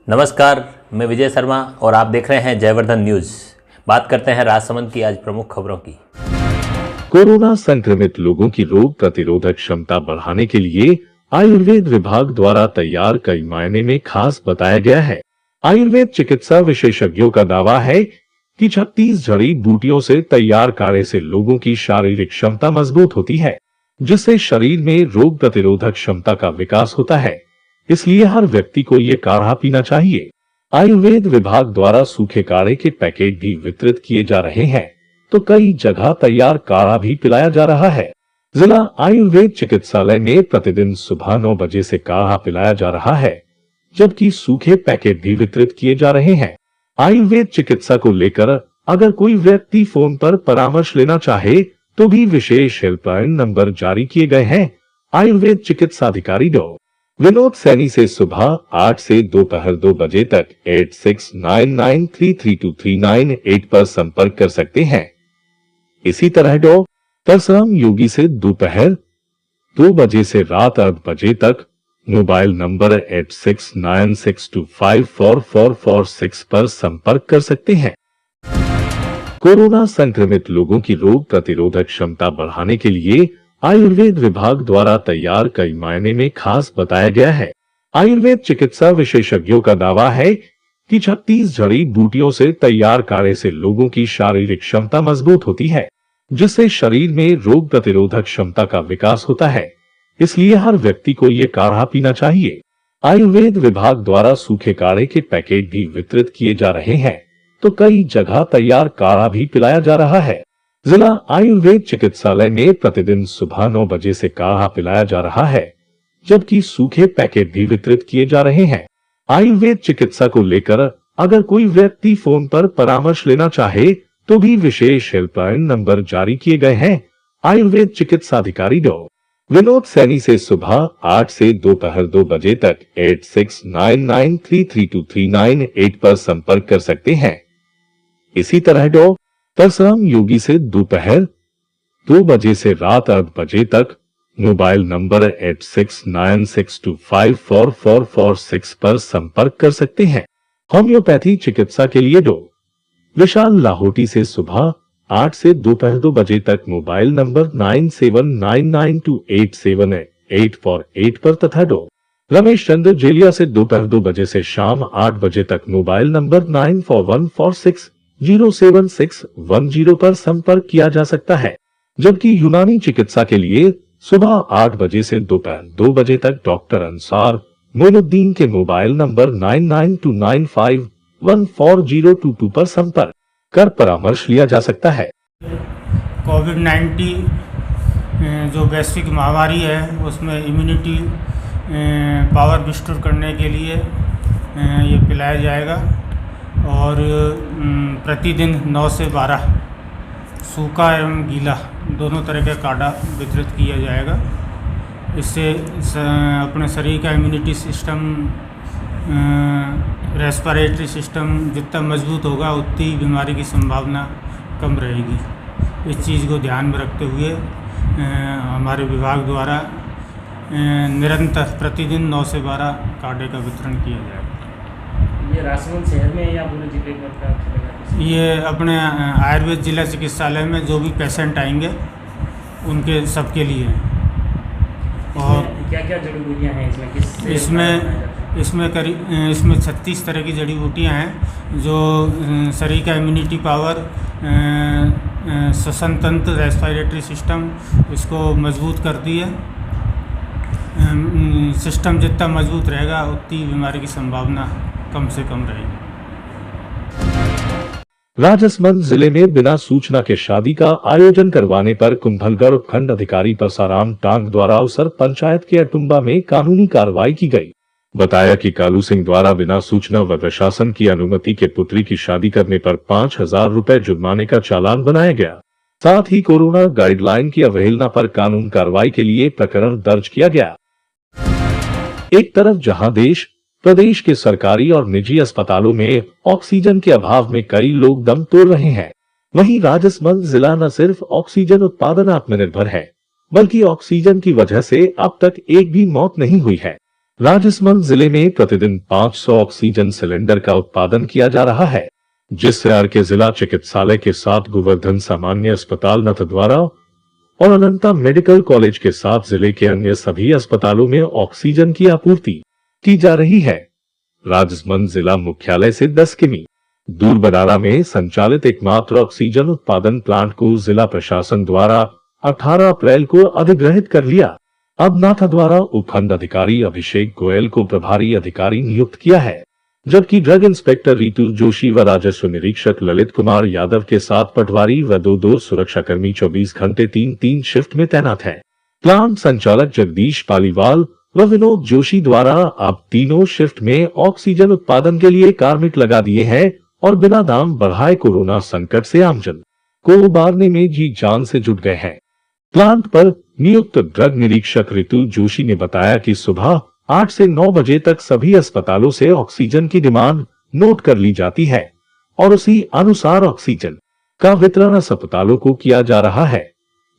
नमस्कार, मैं विजय शर्मा और आप देख रहे हैं जयवर्धन न्यूज। बात करते हैं राजसमंद की आज प्रमुख खबरों की। कोरोना संक्रमित लोगों की रोग प्रतिरोधक क्षमता बढ़ाने के लिए आयुर्वेद विभाग द्वारा तैयार कई मायने में खास बताया गया है। आयुर्वेद चिकित्सा विशेषज्ञों का दावा है कि 36 जड़ी बूटियों से तैयार काढ़े से लोगों की शारीरिक क्षमता मजबूत होती है, जिससे शरीर में रोग प्रतिरोधक क्षमता का विकास होता है। इसलिए हर व्यक्ति को ये काढ़ा पीना चाहिए। आयुर्वेद विभाग द्वारा सूखे काढ़े के पैकेट भी वितरित किए जा रहे हैं, तो कई जगह तैयार काढ़ा भी पिलाया जा रहा है। जिला आयुर्वेद चिकित्सालय में प्रतिदिन सुबह 9 बजे से काढ़ा पिलाया जा रहा है, जबकि सूखे पैकेट भी वितरित किए जा रहे हैं। आयुर्वेद चिकित्सा को लेकर अगर कोई व्यक्ति फोन पर परामर्श लेना चाहे तो भी विशेष हेल्पलाइन नंबर जारी किए गए हैं। आयुर्वेद चिकित्सा अधिकारी डॉ. विनोद सैनी से सुबह 8 से दोपहर 2 बजे तक 8699332398 पर संपर्क कर सकते हैं। इसी तरह डॉ. तरसराम योगी से दोपहर 2 बजे से रात 8 बजे तक मोबाइल नंबर 8696254446 पर संपर्क कर सकते हैं। कोरोना संक्रमित लोगों की रोग प्रतिरोधक क्षमता बढ़ाने के लिए आयुर्वेद विभाग द्वारा तैयार कई मायने में खास बताया गया है। आयुर्वेद चिकित्सा विशेषज्ञों का दावा है कि 36 जड़ी बूटियों से तैयार काढ़े से लोगों की शारीरिक क्षमता मजबूत होती है, जिससे शरीर में रोग प्रतिरोधक क्षमता का विकास होता है। इसलिए हर व्यक्ति को ये काढ़ा पीना चाहिए। आयुर्वेद विभाग द्वारा सूखे काढ़े के पैकेट भी वितरित किए जा रहे हैं, तो कई जगह तैयार काढ़ा भी पिलाया जा रहा है। जिला आयुर्वेद चिकित्सालय में प्रतिदिन सुबह 9 बजे से काढ़ा पिलाया जा रहा है, जबकि सूखे पैकेट भी वितरित किए जा रहे हैं। आयुर्वेद चिकित्सा को लेकर अगर कोई व्यक्ति फोन पर परामर्श लेना चाहे तो भी विशेष हेल्पलाइन नंबर जारी किए गए हैं। आयुर्वेद चिकित्सा अधिकारी डॉ. विनोद सैनी से सुबह 8 से दोपहर 2 बजे तक 8699332398 पर संपर्क कर सकते हैं। इसी तरह डॉ. तरसराम योगी से दोपहर 2 बजे से रात 8 बजे तक मोबाइल नंबर 8696254446 पर संपर्क कर सकते हैं। होम्योपैथी चिकित्सा के लिए डॉ. विशाल लाहौटी से सुबह 8 से दोपहर 2 बजे तक मोबाइल नंबर 9799287848 पर तथा डॉ. रमेश चंद्र जेलिया से दोपहर 2 बजे से शाम 8 बजे तक मोबाइल नंबर 9414607610 पर संपर्क किया जा सकता है। जबकि यूनानी चिकित्सा के लिए सुबह 8 बजे से दोपहर 2 बजे तक डॉक्टर अंसार मोइनुद्दीन के मोबाइल नंबर 9929514022 पर संपर्क कर परामर्श लिया जा सकता है। कोविड-19 जो वैश्विक महामारी है उसमें इम्यूनिटी पावर बूस्टर करने के लिए ये पिलाया जाएगा और प्रतिदिन 9 से 12 सूखा एवं गीला दोनों तरह का काढ़ा वितरित किया जाएगा। इससे अपने शरीर का इम्यूनिटी सिस्टम रेस्पिरेटरी सिस्टम जितना मजबूत होगा उतनी बीमारी की संभावना कम रहेगी। इस चीज़ को ध्यान में रखते हुए हमारे विभाग द्वारा निरंतर प्रतिदिन 9 से 12 काढ़े का वितरण किया जाएगा। ये राजसमंद शहर में या पूरे जिले में चलेगा? ये अपने आयुर्वेद जिला चिकित्सालय में जो भी पेशेंट आएंगे उनके सबके लिए। और क्या क्या जड़ी बूटियाँ हैं इसमें 36 तरह की जड़ी बूटियाँ हैं जो शरीर का इम्यूनिटी पावर, श्वसन तंत्र, रेस्पिरेटरी सिस्टम इसको मजबूत करती है। सिस्टम जितना मजबूत रहेगा उतनी बीमारी की संभावना कम से कम रहेगी। राजसमंद जिले में बिना सूचना के शादी का आयोजन करवाने पर कुंभलगढ़ उपखंड अधिकारी परसाराम टांग द्वारा अवसर पंचायत के अटुम्बा में कानूनी कार्रवाई की गई। बताया कि कालू सिंह द्वारा बिना सूचना व प्रशासन की अनुमति के पुत्री की शादी करने पर 5000 रुपए जुर्माने का चालान बनाया गया। साथ ही कोरोना गाइडलाइन की अवहेलना पर कानून कार्रवाई के लिए प्रकरण दर्ज किया गया। एक तरफ जहां देश प्रदेश के सरकारी और निजी अस्पतालों में ऑक्सीजन के अभाव में कई लोग दम तोड़ रहे हैं, वहीं राजसमंद जिला न सिर्फ ऑक्सीजन उत्पादन आत्मनिर्भर है, बल्कि ऑक्सीजन की वजह से अब तक एक भी मौत नहीं हुई है। राजसमंद जिले में प्रतिदिन 500 ऑक्सीजन सिलेंडर का उत्पादन किया जा रहा है, जिससे आर के जिला चिकित्सालय के साथ गोवर्धन सामान्य अस्पताल नाथद्वारा और अनंता मेडिकल कॉलेज के साथ जिले के अन्य सभी अस्पतालों में ऑक्सीजन की आपूर्ति की जा रही है। राजसमंद जिला मुख्यालय से 10 किमी दूर बराड़ा में संचालित एकमात्र ऑक्सीजन उत्पादन प्लांट को जिला प्रशासन द्वारा 18 अप्रैल को अधिग्रहित कर लिया। अब नाथद्वारा उपखंड अधिकारी अभिषेक गोयल को प्रभारी अधिकारी नियुक्त किया है, जबकि ड्रग इंस्पेक्टर रीतू जोशी व राजस्व निरीक्षक ललित कुमार यादव के साथ पटवारी व 2 सुरक्षाकर्मी 24 घंटे 3 शिफ्ट में तैनात है। प्लांट संचालक जगदीश पालीवाल व विनोद जोशी द्वारा अब तीनों शिफ्ट में ऑक्सीजन उत्पादन के लिए कार्मिक लगा दिए हैं और बिना दाम बढ़ाए कोरोना संकट से आमजन को उबारने में जी जान से जुट गए हैं। प्लांट पर नियुक्त ड्रग निरीक्षक ऋतु जोशी ने बताया कि सुबह 8 से 9 बजे तक सभी अस्पतालों से ऑक्सीजन की डिमांड नोट कर ली जाती है और उसी अनुसार ऑक्सीजन का वितरण अस्पतालों को किया जा रहा है।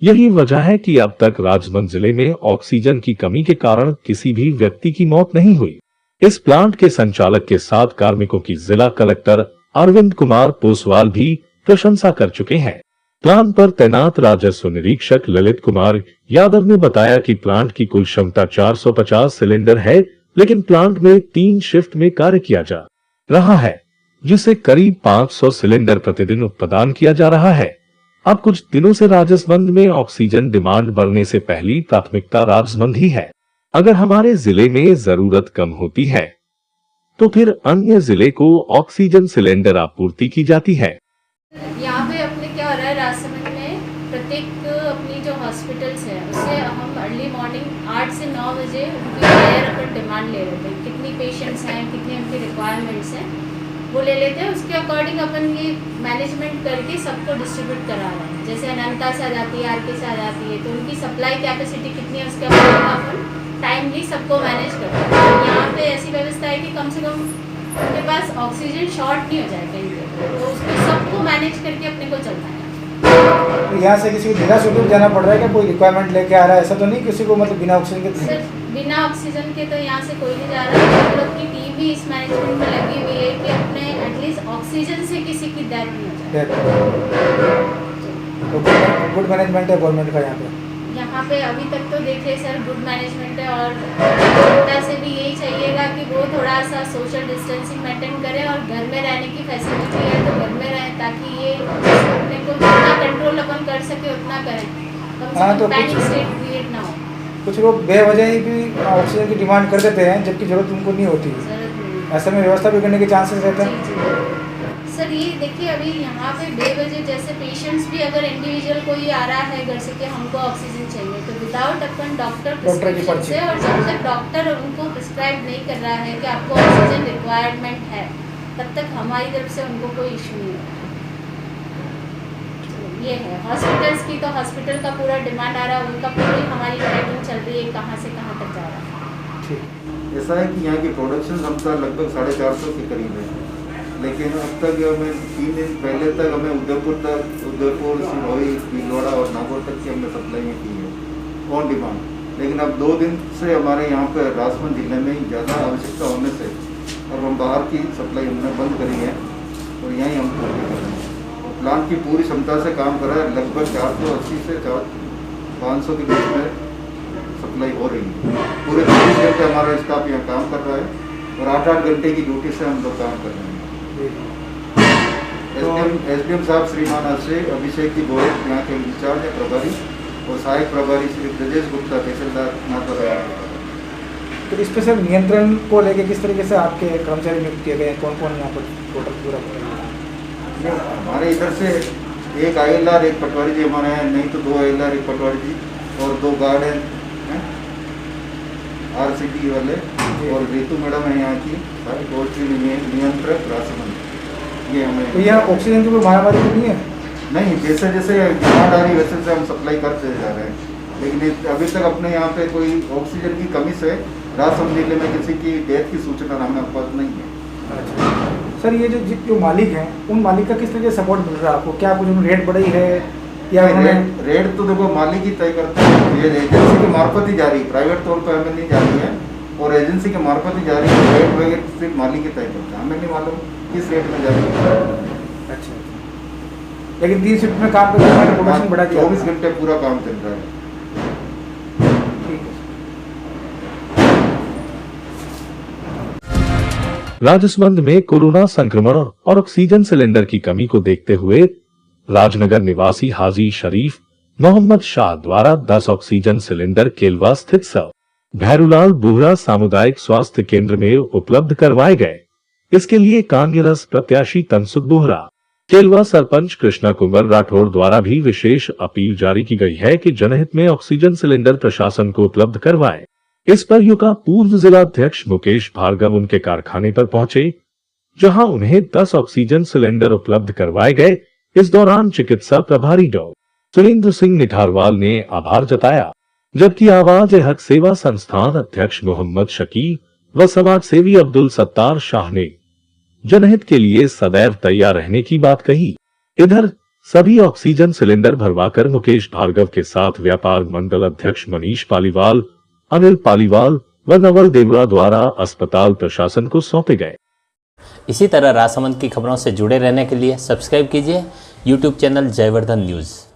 यही वजह है कि अब तक राजसमंद जिले में ऑक्सीजन की कमी के कारण किसी भी व्यक्ति की मौत नहीं हुई। इस प्लांट के संचालक के साथ कार्मिकों की जिला कलेक्टर अरविंद कुमार पोसवाल भी प्रशंसा कर चुके हैं। प्लांट पर तैनात राजस्व निरीक्षक ललित कुमार यादव ने बताया कि प्लांट की कुल क्षमता 450 सिलेंडर है, लेकिन प्लांट में 3 शिफ्ट में कार्य किया जा रहा है, जिससे करीब 500 सिलेंडर प्रतिदिन उत्पादन किया जा रहा है। अब कुछ दिनों से राजसमंद में ऑक्सीजन डिमांड बढ़ने से पहली प्राथमिकता राजसमंद ही है। अगर हमारे जिले में जरूरत कम होती है तो फिर अन्य जिले को ऑक्सीजन सिलेंडर आपूर्ति की जाती है। यहाँ पे अपने क्या हो रहा है, राजसमंद में प्रत्येक अपनी जो हॉस्पिटल्स है उससे हम अर्ली मॉर्निंग 8 से 9 बजे उनकी हायर अपन डिमांड ले लेते हैं। कितनी पेशेंट्स हैं, कितनी उनकी रिक्वायरमेंट्स हैं, वो ले लेते हैं। उसके अकॉर्डिंग अपन ये मैनेजमेंट करके सबको डिस्ट्रीब्यूट करा रहे हैं। जैसे अनंता से आ जाती है, आर के से आ जाती है, तो उनकी सप्लाई कैपेसिटी कितनी है उसके अकॉर्डिंग अपन टाइमली सबको मैनेज करते हैं। यहाँ पे ऐसी व्यवस्था है कि कम से कम उनके पास ऑक्सीजन शॉर्ट नहीं हो जाए कहीं पे, तो उसको सबको मैनेज करके अपने को चलना है। तो यहाँ से किसी को बिना शुल्क जाना पड़ रहा है क्या? कोई रिक्वायरमेंट लेके आ रहा है, ऐसा तो नहीं किसी को, मतलब बिना ऑक्सीजन के? सर बिना ऑक्सीजन के तो यहाँ से कोई नहीं जा रहा है। हम लोग की टीम भी इस मैनेजमेंट में लगी हुई है कि अपने एटलीस्ट ऑक्सीजन से किसी की डेथ नहीं हो जाए। तो गुड मैनेजमेंट है गवर्नमेंट का यहाँ पे? यहाँ पे अभी तक तो देखिए सर गुड मैनेजमेंट है, और जनता से भी यही चाहिएगा कि वो थोड़ा सा सोशल डिस्टेंसिंग मेंटेन करें और घर में रहने की फैसिलिटी है तो घर में रहें, ताकि ये अपने को जितना कंट्रोल अपन कर सके उतना करें, कम से कम पैनिक स्टेट क्रिएट ना हो। कुछ लोग बेवजह ही भी ऑक्सीजन की डिमांड कर देते हैं जबकि जरूरत उनको नहीं होती, ऐसे में व्यवस्था भी करने के चांसेस रहते हैं। सर ये देखिए अभी यहाँ पे बेवजह जैसे पेशेंट्स भी अगर इंडिविजुअल कोई आ रहा है घर से कि हमको ऑक्सीजन चाहिए, तो विदाउट अपन डॉक्टर प्रिस्क्रिप्शन से, और जब तक डॉक्टर उनको प्रिस्क्राइब नहीं कर रहा है कि आपको ऑक्सीजन रिक्वायरमेंट है, तब तक हमारी तरफ से उनको कोई इशू नहीं होता। तो ये है हॉस्पिटल्स की, तो हॉस्पिटल का पूरा डिमांड आ रहा है, उनका पूरी हमारी ट्रैकिंग चल रही है कहाँ से कहाँ तक जा रहा है। ऐसा है कि यहाँ की प्रोडक्शन क्षमता लगभग 450 के करीब है, लेकिन अब तक हमें 3 दिन पहले तक हमें उदयपुर, सिरोही, भीलवाड़ा और नागौर तक की हमने सप्लाई की है ऑन डिमांड। लेकिन अब 2 दिन से हमारे यहाँ पर राजसमंद जिले में ज़्यादा आवश्यकता होने से अब हम बाहर की सप्लाई हमने बंद करी है और यहीं हम पूरी कर रहे हैं। और प्लांट की पूरी क्षमता से काम कर रहा है, लगभग 480 से 500 के बीच में सप्लाई हो रही है। पूरे 24 घंटे हमारा स्टाफ यहाँ काम कर रहा है और 8-8 घंटे की ड्यूटी से हम लोग काम कर रहे हैं। एसडीएम साहब श्रीमान श्री अभिषेक की गोयल यहाँ के इंचार्ज है प्रभारी, और सहायक प्रभारी श्री ब्रजेश गुप्ता तहसीलदार नाथद्वारा। तो इस पर सर नियंत्रण को लेके किस तरीके से आपके कर्मचारी नियुक्त किए गए हैं? कौन कौन यहाँ पर टोटल पूरा? हमारे इधर से एक आईएलआर, एक पटवारी जी हमारे हैं, नहीं तो 2 आईएलआर, एक पटवारी जी और 2 गार्ड हैं आरसीटी वाले, और रीतू मैडम है यहाँ की पोल्ट्री नियंत्रक राजसमंद। ये हमें तो यहाँ ऑक्सीजन की कोई महामारी तो नहीं है? नहीं, जैसे जैसे डिमांड आ रही है वैसे से हम सप्लाई करते जा रहे हैं, लेकिन अभी तक अपने यहाँ पे कोई ऑक्सीजन की कमी से राजसमंद जिले में किसी की डेथ की सूचना हमें उपलब्ध नहीं है। अच्छा सर, ये जो मालिक हैं उन मालिक का किस तरीके से सपोर्ट मिल रहा है आपको? क्या कुछ रेट बढ़ी है या रेट तो देखो मालिक ही तय करते हैं, ये एजेंसी के मार्फत ही जा रही है, प्राइवेट तौर पर हमें नहीं जा रही है। और एजेंसी के मार्फत ही जा रही है, रेट वगैरह सिर्फ मालिक ही तय करता है, हमें नहीं मालूम किस रेट में जा रही है। अच्छा, लेकिन 3 शिफ्ट में काम करने का प्रोडक्शन बढ़ा दिया 24 घंटे पूरा काम चल रहा है। ठीक है। राजसमंद में कोरोना संक्रमण और ऑक्सीजन सिलेंडर की कमी को देखते हुए राजनगर निवासी हाजी शरीफ मोहम्मद शाह द्वारा 10 ऑक्सीजन सिलेंडर केलवा स्थित सर भैरूलाल बोहरा सामुदायिक स्वास्थ्य केंद्र में उपलब्ध करवाए गए। इसके लिए कांग्रेस प्रत्याशी तनसुख बोहरा, केलवा सरपंच कृष्णा कुंवर राठौर द्वारा भी विशेष अपील जारी की गई है कि जनहित में ऑक्सीजन सिलेंडर प्रशासन को उपलब्ध करवाए। इस पर युका पूर्व जिलाध्यक्ष मुकेश भार्गव उनके कारखाने पर पहुंचे, जहां उन्हें 10 ऑक्सीजन सिलेंडर उपलब्ध करवाए गए। इस दौरान चिकित्सा प्रभारी डॉ सुरेंद्र सिंह निठारवाल ने आभार जताया, जबकि आवाज ए हक सेवा संस्थान अध्यक्ष मोहम्मद शकील व समाज सेवी अब्दुल सत्तार शाह ने जनहित के लिए सदैव तैयार रहने की बात कही। इधर सभी ऑक्सीजन सिलेंडर भरवाकर मुकेश भार्गव के साथ व्यापार मंडल अध्यक्ष मनीष पालीवाल, अनिल पालीवाल व नवल देवरा द्वारा अस्पताल प्रशासन को सौंपे गए। इसी तरह राजसमंद की खबरों से जुड़े रहने के लिए सब्सक्राइब कीजिए YouTube चैनल जयवर्धन न्यूज़।